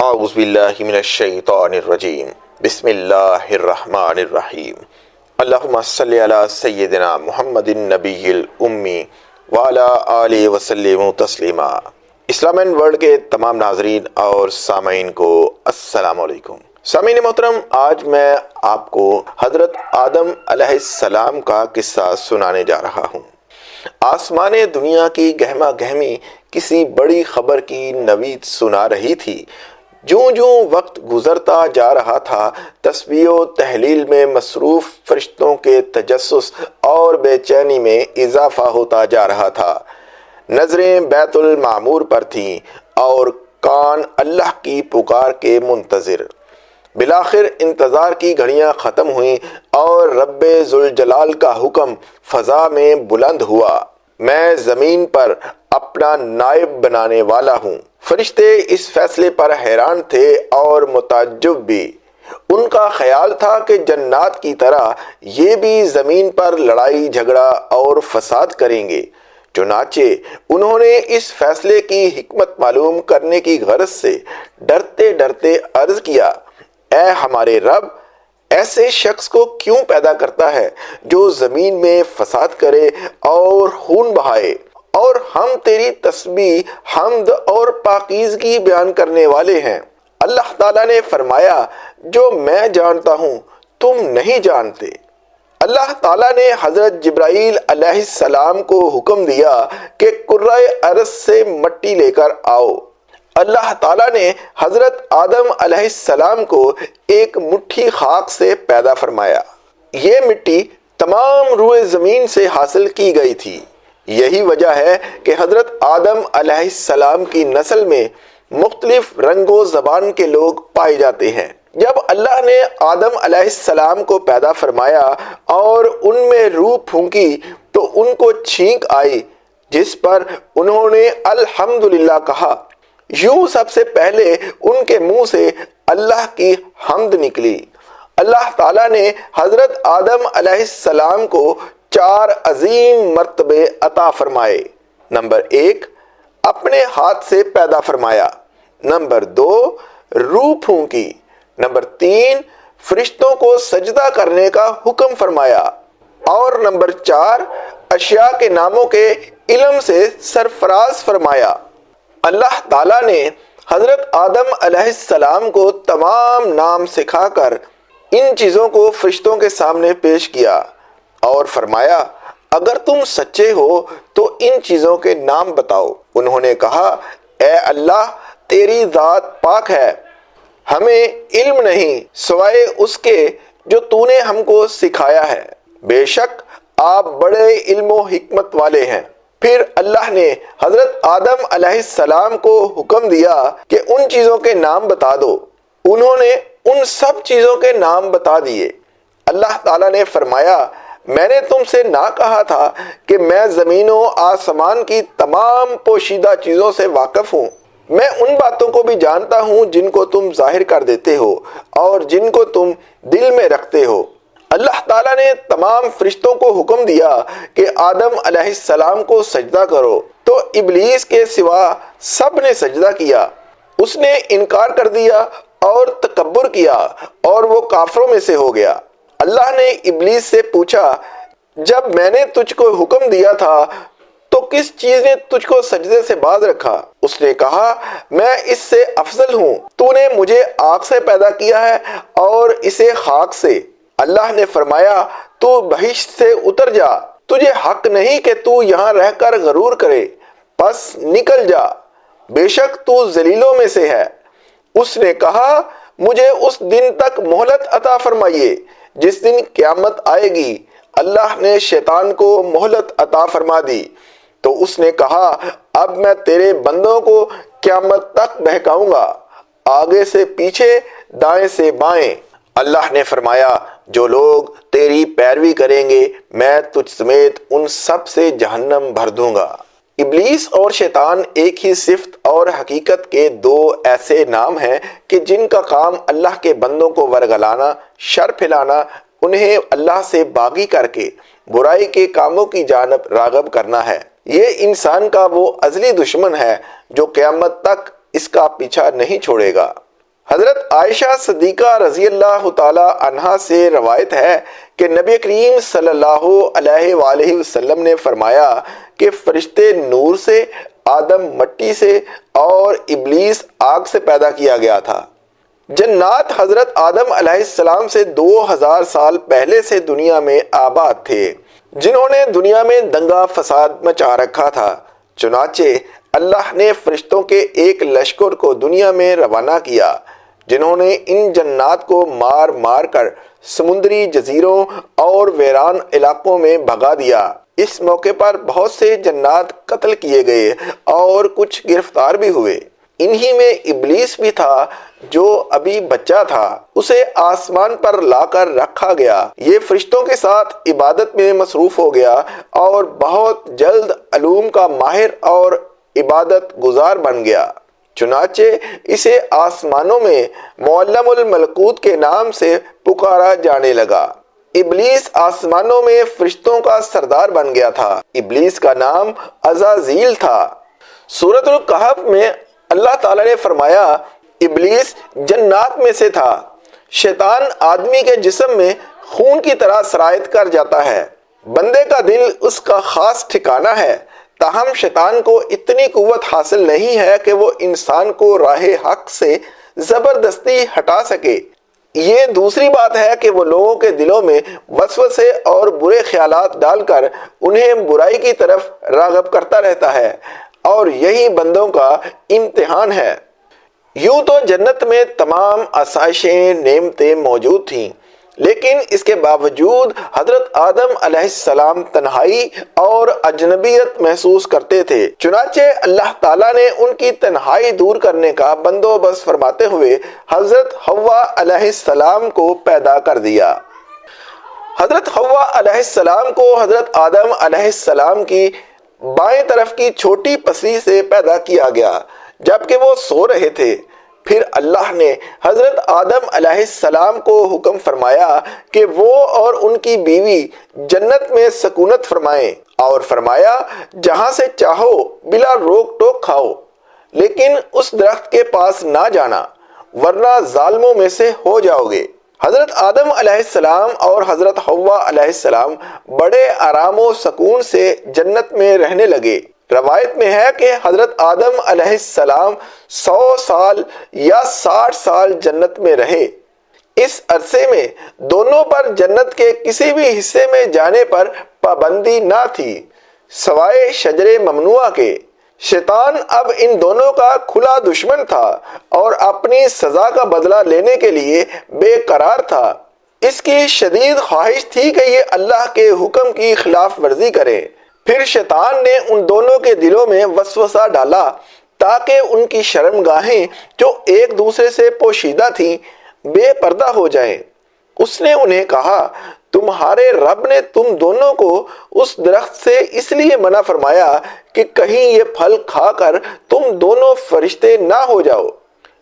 اعوذ باللہ من الشیطان الرجیم بسم اللہ الرحمن الرحیم اللہم صلی علی سیدنا محمد النبی الامی وعلی آلہ وسلم تسلیما۔ اسلام اینڈ ورلڈ کے تمام ناظرین اور سامعین کو السلام علیکم۔ سامعین محترم، آج میں آپ کو حضرت آدم علیہ السلام کا قصہ سنانے جا رہا ہوں۔ آسمان دنیا کی گہما گہمی کسی بڑی خبر کی نوید سنا رہی تھی۔ جوں جوں وقت گزرتا جا رہا تھا، تسبیح و تحلیل میں مصروف فرشتوں کے تجسس اور بے چینی میں اضافہ ہوتا جا رہا تھا۔ نظریں بیت المعمور پر تھیں اور کان اللہ کی پکار کے منتظر۔ بالآخر انتظار کی گھڑیاں ختم ہوئیں اور رب ذوالجلال کا حکم فضا میں بلند ہوا، میں زمین پر اپنا نائب بنانے والا ہوں۔ فرشتے اس فیصلے پر حیران تھے اور متعجب بھی۔ ان کا خیال تھا کہ جنات کی طرح یہ بھی زمین پر لڑائی جھگڑا اور فساد کریں گے۔ چنانچہ انہوں نے اس فیصلے کی حکمت معلوم کرنے کی غرض سے ڈرتے ڈرتے عرض کیا، اے ہمارے رب، ایسے شخص کو کیوں پیدا کرتا ہے جو زمین میں فساد کرے اور خون بہائے؟ اور ہم تیری تسبیح، حمد اور پاکیزگی بیان کرنے والے ہیں۔ اللہ تعالیٰ نے فرمایا، جو میں جانتا ہوں تم نہیں جانتے۔ اللہ تعالیٰ نے حضرت جبرائیل علیہ السلام کو حکم دیا کہ کرۂ ارض سے مٹی لے کر آؤ۔ اللہ تعالیٰ نے حضرت آدم علیہ السلام کو ایک مٹھی خاک سے پیدا فرمایا۔ یہ مٹی تمام روئے زمین سے حاصل کی گئی تھی۔ یہی وجہ ہے کہ حضرت آدم علیہ السلام کی نسل میں مختلف رنگ و زبان کے لوگ پائے جاتے ہیں۔ جب اللہ نے آدم علیہ السلام کو پیدا فرمایا اور ان میں روح پھونکی تو ان کو چھینک آئی، جس پر انہوں نے الحمدللہ کہا۔ یوں سب سے پہلے ان کے منہ سے اللہ کی حمد نکلی۔ اللہ تعالیٰ نے حضرت آدم علیہ السلام کو 4 عظیم مرتبے عطا فرمائے۔ نمبر 1، اپنے ہاتھ سے پیدا فرمایا۔ نمبر 2، روح پھونکی۔ نمبر 3، فرشتوں کو سجدہ کرنے کا حکم فرمایا۔ اور نمبر 4، اشیاء کے ناموں کے علم سے سرفراز فرمایا۔ اللہ تعالیٰ نے حضرت آدم علیہ السلام کو تمام نام سکھا کر ان چیزوں کو فرشتوں کے سامنے پیش کیا اور فرمایا، اگر تم سچے ہو تو ان چیزوں کے نام بتاؤ۔ انہوں نے کہا، اے اللہ، تیری ذات پاک ہے، ہمیں علم نہیں سوائے اس کے جو تو نے ہم کو سکھایا ہے، بے شک آپ بڑے علم و حکمت والے ہیں۔ پھر اللہ نے حضرت آدم علیہ السلام کو حکم دیا کہ ان چیزوں کے نام بتا دو۔ انہوں نے ان سب چیزوں کے نام بتا دیے۔ اللہ تعالیٰ نے فرمایا، میں نے تم سے نہ کہا تھا کہ میں زمین و آسمان کی تمام پوشیدہ چیزوں سے واقف ہوں؟ میں ان باتوں کو بھی جانتا ہوں جن کو تم ظاہر کر دیتے ہو اور جن کو تم دل میں رکھتے ہو۔ اللہ تعالیٰ نے تمام فرشتوں کو حکم دیا کہ آدم علیہ السلام کو سجدہ کرو، تو ابلیس کے سوا سب نے سجدہ کیا۔ اس نے انکار کر دیا اور تکبر کیا اور وہ کافروں میں سے ہو گیا۔ اللہ نے ابلیس سے پوچھا، جب میں نے تجھ کو حکم دیا تھا تو کس چیز نے تجھ کو سجدے سے باز رکھا؟ اس نے کہا، میں اس سے افضل ہوں، تو نے مجھے آگ سے پیدا کیا ہے اور اسے خاک سے۔ اللہ نے فرمایا، تو بہشت سے اتر جا، تجھے حق نہیں کہ تو یہاں رہ کر غرور کرے، پس نکل جا، بے شک تو ذلیلوں میں سے ہے۔ اس نے کہا، مجھے اس دن تک مہلت عطا فرمائیے جس دن قیامت آئے گی۔ اللہ نے شیطان کو مہلت عطا فرما دی، تو اس نے کہا، اب میں تیرے بندوں کو قیامت تک بہکاؤں گا، آگے سے پیچھے، دائیں سے بائیں۔ اللہ نے فرمایا، جو لوگ تیری پیروی کریں گے میں تجھ سمیت ان سب سے جہنم بھر دوں گا۔ ابلیس اور شیطان ایک ہی صفت اور حقیقت کے 2 ایسے نام ہیں کہ جن کا کام اللہ کے بندوں کو ورگلانا، شر پھیلانا، انہیں اللہ سے باغی کر کے برائی کے کاموں کی جانب راغب کرنا ہے۔ یہ انسان کا وہ ازلی دشمن ہے جو قیامت تک اس کا پیچھا نہیں چھوڑے گا۔ حضرت عائشہ صدیقہ رضی اللہ تعالی عنہا سے روایت ہے کہ نبی کریم صلی اللہ علیہ وآلہ وسلم نے فرمایا کہ فرشتے نور سے، آدم مٹی سے اور ابلیس آگ سے پیدا کیا گیا تھا۔ جنات حضرت آدم علیہ السلام سے 2000 سال پہلے سے دنیا میں آباد تھے، جنہوں نے دنیا میں دنگا فساد مچا رکھا تھا۔ چنانچہ اللہ نے فرشتوں کے ایک لشکر کو دنیا میں روانہ کیا، جنہوں نے ان جنات کو مار مار کر سمندری جزیروں اور ویران علاقوں میں بھگا دیا۔ اس موقع پر بہت سے جنات قتل کیے گئے اور کچھ گرفتار بھی ہوئے۔ انہی میں ابلیس بھی تھا جو ابھی بچہ تھا، اسے آسمان پر لا کر رکھا گیا۔ یہ فرشتوں کے ساتھ عبادت میں مصروف ہو گیا اور بہت جلد علوم کا ماہر اور عبادت گزار بن گیا۔ چنانچہ اسے آسمانوں میں معلم الملکوت کے نام سے پکارا جانے لگا۔ ابلیس آسمانوں میں فرشتوں کا سردار بن گیا تھا۔ ابلیس کا نام عزازیل تھا۔ سورۃ الکہف میں اللہ تعالیٰ نے فرمایا، ابلیس جنات میں سے تھا۔ شیطان آدمی کے جسم میں خون کی طرح سرایت کر جاتا ہے۔ بندے کا دل اس کا خاص ٹھکانہ ہے، تاہم شیطان کو اتنی قوت حاصل نہیں ہے کہ وہ انسان کو راہ حق سے زبردستی ہٹا سکے۔ یہ دوسری بات ہے کہ وہ لوگوں کے دلوں میں وسوسے اور برے خیالات ڈال کر انہیں برائی کی طرف راغب کرتا رہتا ہے، اور یہی بندوں کا امتحان ہے۔ یوں تو جنت میں تمام آسائشیں، نعمتیں موجود تھیں، لیکن اس کے باوجود حضرت آدم علیہ السلام تنہائی اور اجنبیت محسوس کرتے تھے۔ چنانچہ اللہ تعالیٰ نے ان کی تنہائی دور کرنے کا بندوبست فرماتے ہوئے حضرت حوا علیہ السلام کو پیدا کر دیا۔ حضرت حوا علیہ السلام کو حضرت آدم علیہ السلام کی بائیں طرف کی چھوٹی پسلی سے پیدا کیا گیا جبکہ وہ سو رہے تھے۔ پھر اللہ نے حضرت آدم علیہ السلام کو حکم فرمایا کہ وہ اور ان کی بیوی جنت میں سکونت فرمائیں، اور فرمایا جہاں سے چاہو بلا روک ٹوک کھاؤ، لیکن اس درخت کے پاس نہ جانا ورنہ ظالموں میں سے ہو جاؤ گے۔ حضرت آدم علیہ السلام اور حضرت حوا علیہ السلام بڑے آرام و سکون سے جنت میں رہنے لگے۔ روایت میں ہے کہ حضرت آدم علیہ السلام 100 سال یا 60 سال جنت میں رہے۔ اس عرصے میں دونوں پر جنت کے کسی بھی حصے میں جانے پر پابندی نہ تھی سوائے شجر ممنوعہ کے۔ شیطان اب ان دونوں کا کھلا دشمن تھا اور اپنی سزا کا بدلہ لینے کے لیے بے قرار تھا۔ اس کی شدید خواہش تھی کہ یہ اللہ کے حکم کی خلاف ورزی کرے۔ پھر شیطان نے ان دونوں کے دلوں میں وسوسہ ڈالا تاکہ ان کی شرمگاہیں جو ایک دوسرے سے پوشیدہ تھیں بے پردہ ہو جائیں۔ اس نے انہیں کہا، تمہارے رب نے تم دونوں کو اس درخت سے اس لیے منع فرمایا کہ کہیں یہ پھل کھا کر تم دونوں فرشتے نہ ہو جاؤ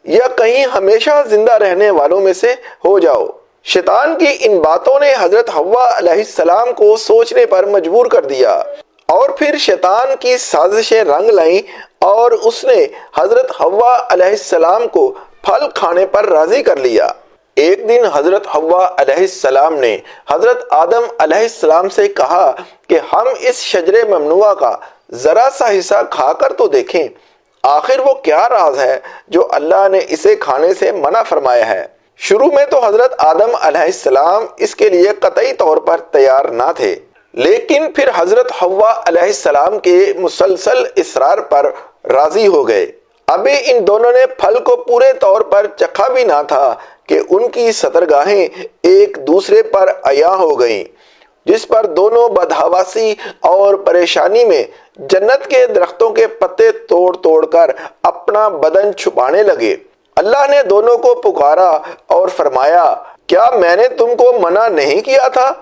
یا کہیں ہمیشہ زندہ رہنے والوں میں سے ہو جاؤ۔ شیطان کی ان باتوں نے حضرت حوا علیہ السلام کو سوچنے پر مجبور کر دیا، اور پھر شیطان کی سازشیں رنگ لائیں اور اس نے حضرت حوا علیہ السلام کو پھل کھانے پر راضی کر لیا۔ ایک دن حضرت حوا علیہ السلام نے حضرت آدم علیہ السلام سے کہا کہ ہم اس شجر ممنوعہ کا ذرا سا حصہ کھا کر تو دیکھیں، آخر وہ کیا راز ہے جو اللہ نے اسے کھانے سے منع فرمایا ہے۔ شروع میں تو حضرت آدم علیہ السلام اس کے لیے قطعی طور پر تیار نہ تھے، لیکن پھر حضرت حوا علیہ السلام کے مسلسل اصرار پر راضی ہو گئے۔ ابھی ان دونوں نے پھل کو پورے طور پر چکھا بھی نہ تھا کہ ان کی سطرگاہیں ایک دوسرے پر عیاں ہو گئیں، جس پر دونوں بدحواسی اور پریشانی میں جنت کے درختوں کے پتے توڑ توڑ کر اپنا بدن چھپانے لگے۔ اللہ نے دونوں کو پکارا اور فرمایا، کیا میں نے تم کو منع نہیں کیا تھا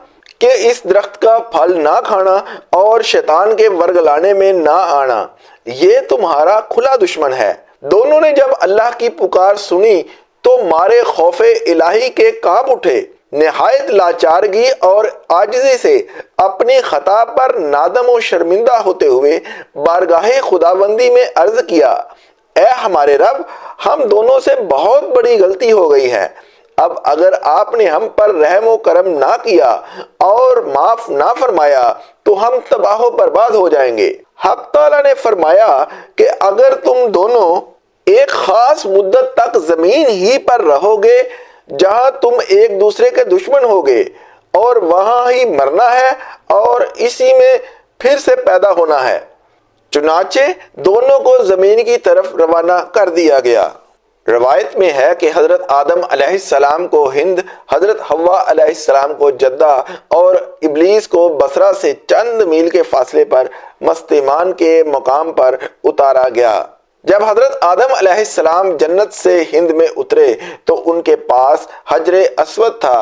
کہ اس درخت کا پھل نہ کھانا اور شیطان کے ورگلانے میں نہ آنا؟ یہ تمہارا کھلا دشمن ہے۔ دونوں نے جب اللہ کی پکار سنی تو مارے خوف الہی کے کانپ اٹھے۔ نہایت لاچارگی اور عاجزی سے اپنی خطا پر نادم و شرمندہ ہوتے ہوئے بارگاہ خداوندی میں عرض کیا، اے ہمارے رب، ہم دونوں سے بہت بڑی غلطی ہو گئی ہے۔ اب اگر آپ نے ہم پر رحم و کرم نہ کیا اور معاف نہ فرمایا تو ہم تباہ و برباد ہو جائیں گے۔ حق تعالیٰ نے فرمایا کہ اگر تم دونوں ایک خاص مدت تک زمین ہی پر رہو گے جہاں تم ایک دوسرے کے دشمن ہوگے اور وہاں ہی مرنا ہے اور اسی میں پھر سے پیدا ہونا ہے۔ چنانچہ دونوں کو زمین کی طرف روانہ کر دیا گیا۔ روایت میں ہے کہ حضرت آدم علیہ السلام کو ہند، حضرت حوا علیہ السلام کو جدہ اور ابلیس کو بصرہ سے چند میل کے فاصلے پر مستیمان کے مقام پر اتارا گیا۔ جب حضرت آدم علیہ السلام جنت سے ہند میں اترے تو ان کے پاس حجر اسود تھا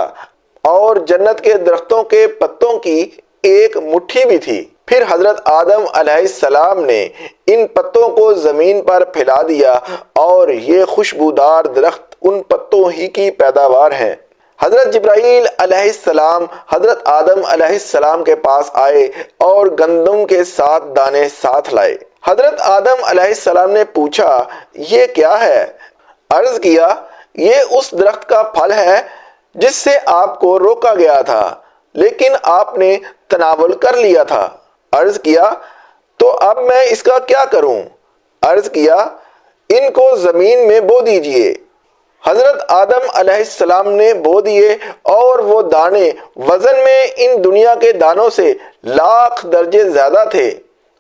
اور جنت کے درختوں کے پتوں کی ایک مٹھی بھی تھی۔ پھر حضرت آدم علیہ السلام نے ان پتوں کو زمین پر پھیلا دیا اور یہ خوشبودار درخت ان پتوں ہی کی پیداوار ہیں۔ حضرت جبرائیل علیہ السلام حضرت آدم علیہ السلام کے پاس آئے اور گندم کے 7 دانے ساتھ لائے۔ حضرت آدم علیہ السلام نے پوچھا، یہ کیا ہے؟ عرض کیا، یہ اس درخت کا پھل ہے جس سے آپ کو روکا گیا تھا لیکن آپ نے تناول کر لیا تھا۔ عرض کیا، تو اب میں اس کا کیا کروں؟ عرض کیا، ان کو زمین میں بو دیجئے۔ حضرت آدم علیہ السلام نے بو دیے اور وہ دانے وزن میں ان دنیا کے دانوں سے لاکھ درجے زیادہ تھے۔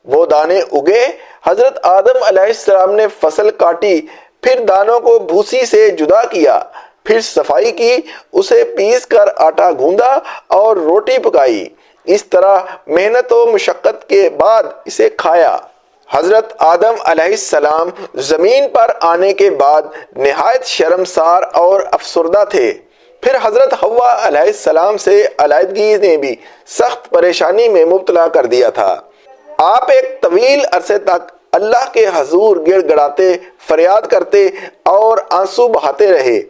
وہ دانے اگے، حضرت آدم علیہ السلام نے فصل کاٹی، پھر دانوں کو بھوسی سے جدا کیا، پھر صفائی کی، اسے پیس کر آٹا گوندا اور روٹی پکائی۔ اس طرح محنت و مشقت کے بعد اسے کھایا۔ حضرت آدم علیہ السلام زمین پر آنے کے بعد نہایت شرمسار اور افسردہ تھے۔ پھر حضرت حوا علیہ السلام سے علیحدگی نے بھی سخت پریشانی میں مبتلا کر دیا تھا۔ آپ ایک طویل عرصے تک اللہ کے حضور گڑ گڑاتے، فریاد کرتے اور آنسو بہاتے رہے،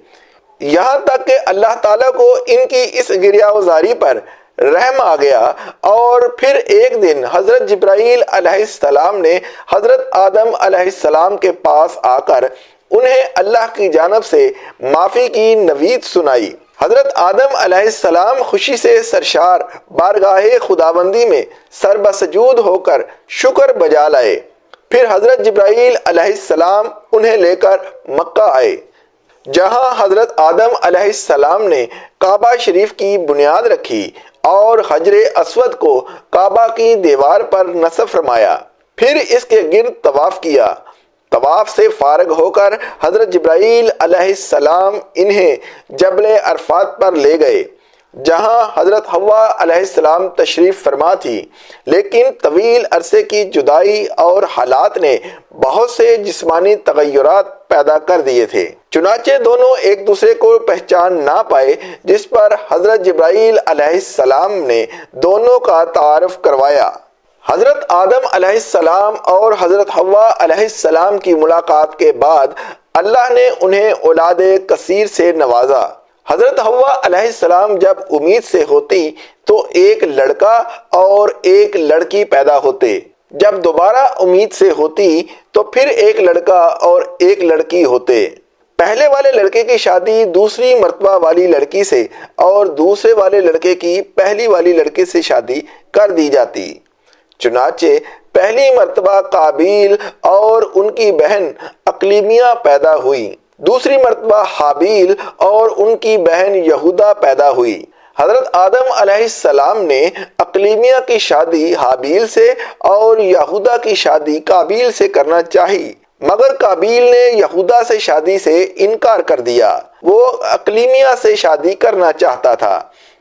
یہاں تک کہ اللہ تعالیٰ کو ان کی اس گریہ وزاری پر رحم آ گیا اور پھر ایک دن حضرت جبرائیل علیہ السلام نے حضرت آدم علیہ السلام کے پاس آ کر انہیں اللہ کی جانب سے معافی کی نوید سنائی۔ حضرت آدم علیہ السلام خوشی سے سرشار بارگاہ خداوندی میں سر بسجود ہو کر شکر بجا لائے۔ پھر حضرت جبرائیل علیہ السلام انہیں لے کر مکہ آئے، جہاں حضرت آدم علیہ السلام نے کعبہ شریف کی بنیاد رکھی اور حجر اسود کو کعبہ کی دیوار پر نصب فرمایا، پھر اس کے گرد طواف کیا۔ طواف سے فارغ ہو کر حضرت جبرائیل علیہ السلام انہیں جبل عرفات پر لے گئے، جہاں حضرت حوا علیہ السلام تشریف فرما تھی، لیکن طویل عرصے کی جدائی اور حالات نے بہت سے جسمانی تغیرات پیدا کر دیے تھے، چنانچہ دونوں ایک دوسرے کو پہچان نہ پائے، جس پر حضرت جبرائیل علیہ السلام نے دونوں کا تعارف کروایا۔ حضرت آدم علیہ السلام اور حضرت حوا علیہ السلام کی ملاقات کے بعد اللہ نے انہیں اولاد کثیر سے نوازا۔ حضرت حوا علیہ السلام جب امید سے ہوتی تو ایک لڑکا اور ایک لڑکی پیدا ہوتے، جب دوبارہ امید سے ہوتی تو پھر ایک لڑکا اور ایک لڑکی ہوتے۔ پہلے والے لڑکے کی شادی دوسری مرتبہ والی لڑکی سے اور دوسرے والے لڑکے کی پہلی والی لڑکی سے شادی کر دی جاتی۔ چنانچہ پہلی مرتبہ قابیل اور ان کی بہن اقلیمیہ پیدا ہوئی، دوسری مرتبہ حابیل اور ان کی بہن یہودا پیدا ہوئی۔ حضرت آدم علیہ السلام نے اقلیمیہ کی شادی حابیل سے اور یہودا کی شادی قابیل سے کرنا چاہی، مگر قابیل نے یہودا سے شادی سے انکار کر دیا۔ وہ اقلیمیہ سے شادی کرنا چاہتا تھا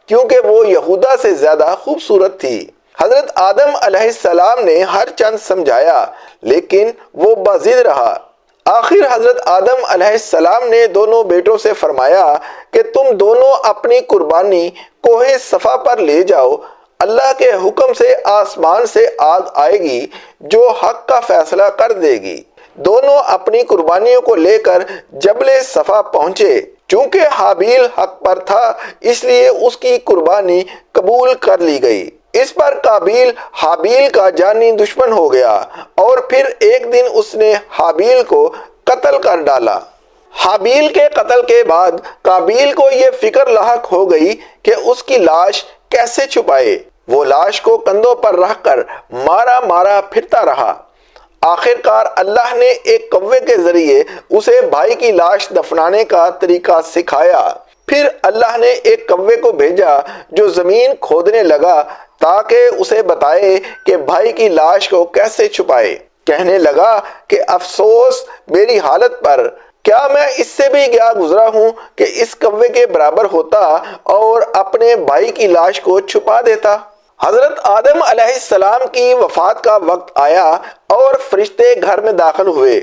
کیونکہ وہ یہودا سے زیادہ خوبصورت تھی۔ حضرت آدم علیہ السلام نے ہر چند سمجھایا لیکن وہ باضد رہا۔ آخر حضرت آدم علیہ السلام نے دونوں بیٹوں سے فرمایا کہ تم دونوں اپنی قربانی کوہ صفا پر لے جاؤ، اللہ کے حکم سے آسمان سے آگ آئے گی جو حق کا فیصلہ کر دے گی۔ دونوں اپنی قربانیوں کو لے کر جبل صفا پہنچے۔ چونکہ حابیل حق پر تھا اس لیے اس کی قربانی قبول کر لی گئی۔ اس پر قابیل حابیل کا جانی دشمن ہو گیا اور پھر ایک دن اس نے حابیل کو قتل کر ڈالا۔ حابیل کے قتل کے بعد قابیل کو یہ فکر لاحق ہو گئی کہ اس کی لاش کیسے چھپائے۔ وہ لاش کو کندھوں پر رکھ کر مارا مارا پھرتا رہا۔ آخرکار اللہ نے ایک کوے کے ذریعے اسے بھائی کی لاش دفنانے کا طریقہ سکھایا۔ پھر اللہ نے ایک کوے کو بھیجا جو زمین کھودنے لگا تاکہ اسے بتائے کہ بھائی کی لاش کو کیسے چھپائے۔ کہنے لگا کہ افسوس میری حالت پر، کیا میں اس سے بھی گیا گزرا ہوں کہ اس کوے کے برابر ہوتا اور اپنے بھائی کی لاش کو چھپا دیتا۔ حضرت آدم علیہ السلام کی وفات کا وقت آیا اور فرشتے گھر میں داخل ہوئے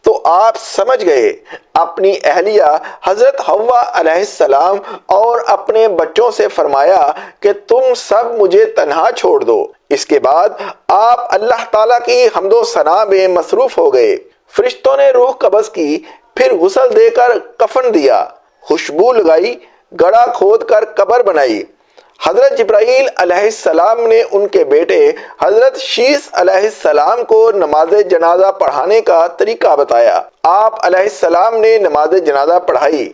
تو آپ سمجھ گئے۔ اپنی اہلیہ حضرت حوا علیہ السلام اور اپنے بچوں سے فرمایا کہ تم سب مجھے تنہا چھوڑ دو۔ اس کے بعد آپ اللہ تعالیٰ کی حمد و ثنا میں مصروف ہو گئے۔ فرشتوں نے روح قبض کی، پھر غسل دے کر کفن دیا، خوشبو لگائی، گڑھا کھود کر قبر بنائی۔ حضرت جبرائیل علیہ السلام نے ان کے بیٹے حضرت شیث علیہ السلام کو نماز جنازہ پڑھانے کا طریقہ بتایا۔ آپ علیہ السلام نے نماز جنازہ پڑھائی۔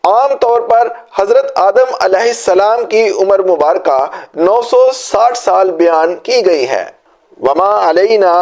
عام طور پر حضرت آدم علیہ السلام کی عمر مبارکہ 960 سال بیان کی گئی ہے۔ وما علینا